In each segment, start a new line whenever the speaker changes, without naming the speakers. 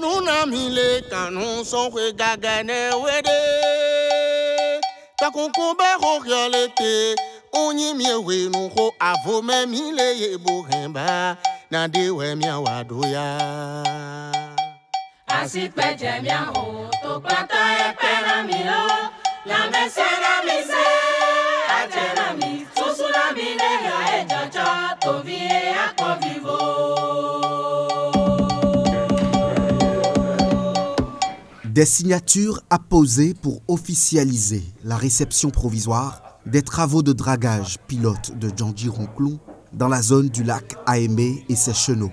nous n'amile canon son regagane wede. Ta concombe royalete, on y miewe nous ho avo même il est bohemba, nande we mia wadoya.
Asi peje mia ho, to plata e pera milo, la mesera mise, ajera mi, susura mine ya e jaja, to vie a convivo.
Des signatures apposées pour officialiser la réception provisoire des travaux de dragage pilote de Djandji Ronklou dans la zone du lac Aémé et ses chenaux.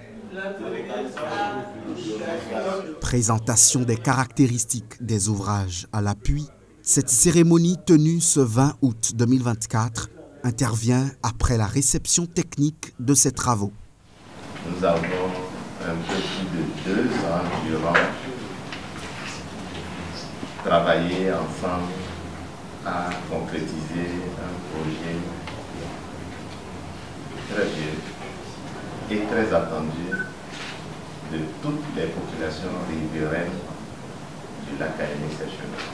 Présentation des caractéristiques des ouvrages à l'appui, cette cérémonie tenue ce 20 août 2024 intervient après la réception technique de ces travaux.
Nous avons un peu plus de 2 ans durant travailler ensemble à concrétiser un projet très vieux et très attendu de toutes les populations riveraines du lac Aémé-Séchenot.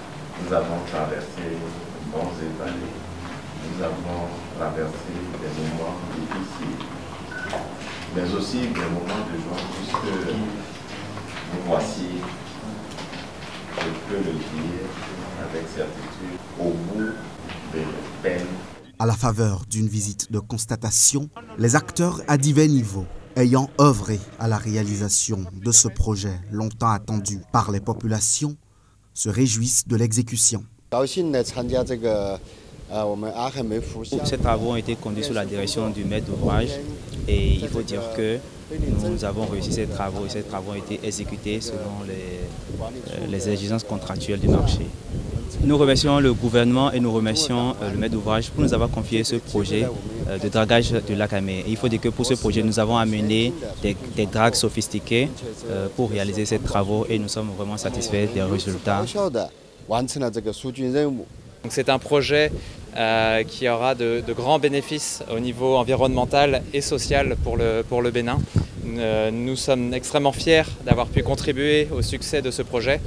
Nous avons traversé bons et vallées, nous avons traversé des moments difficiles, mais aussi des moments de joie, puisque nous voici, je peux le dire avec certitude, au bout de nos peines.
À la faveur d'une visite de constatation, les acteurs à divers niveaux ayant œuvré à la réalisation de ce projet longtemps attendu par les populations se réjouissent de l'exécution.
Ces travaux ont été conduits sous la direction du maître d'ouvrage et il faut dire que nous avons réussi ces travaux et ces travaux ont été exécutés selon les exigences contractuelles du marché. Nous remercions le gouvernement et nous remercions le maître d'ouvrage pour nous avoir confié ce projet de dragage du lac Aémé. Il faut dire que pour ce projet, nous avons amené des dragues sophistiquées pour réaliser ces travaux et nous sommes vraiment satisfaits des résultats.
C'est un projet qui aura de grands bénéfices au niveau environnemental et social pour le Bénin. Nous sommes extrêmement fiers d'avoir pu contribuer au succès de ce projet.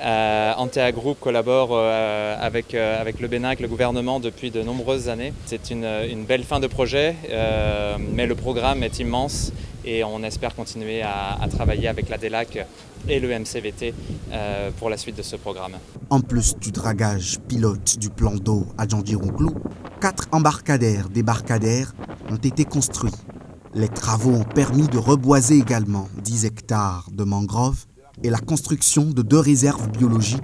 Antea Group collabore avec le Bénin, avec le gouvernement depuis de nombreuses années. C'est une belle fin de projet, mais le programme est immense et on espère continuer à travailler avec la DELAC et le MCVT pour la suite de ce programme.
En plus du dragage pilote du plan d'eau à Djandji Ronklou, 4 embarcadères-débarcadères ont été construits. Les travaux ont permis de reboiser également 10 hectares de mangroves et la construction de 2 réserves biologiques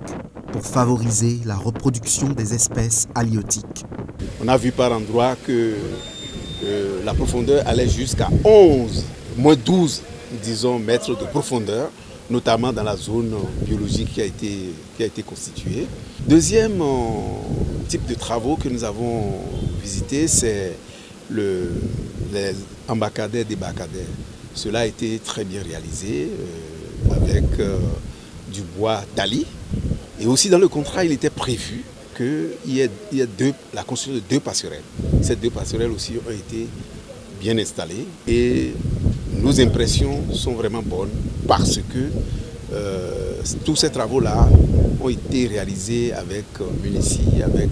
pour favoriser la reproduction des espèces halieutiques.
On a vu par endroits que la profondeur allait jusqu'à 11, moins 12, disons, mètres de profondeur, notamment dans la zone biologique qui a été constituée. Deuxième type de travaux que nous avons visités, c'est les embarcadères-débarcadères. Cela a été très bien réalisé avec du bois tali. Et aussi dans le contrat, il était prévu qu'il y ait la construction de 2 passerelles. Ces 2 passerelles aussi ont été bien installées et nos impressions sont vraiment bonnes parce que tous ces travaux-là ont été réalisés avec munitie, avec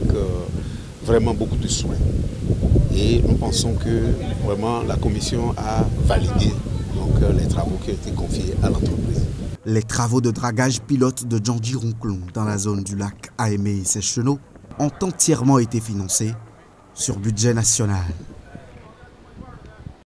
vraiment beaucoup de soins. Et nous pensons que vraiment la commission a validé les travaux qui ont été confiés à l'entreprise.
Les travaux de dragage pilote de Djandji Ronklou dans la zone du lac Aémé et ses chenaux ont entièrement été financés sur budget national.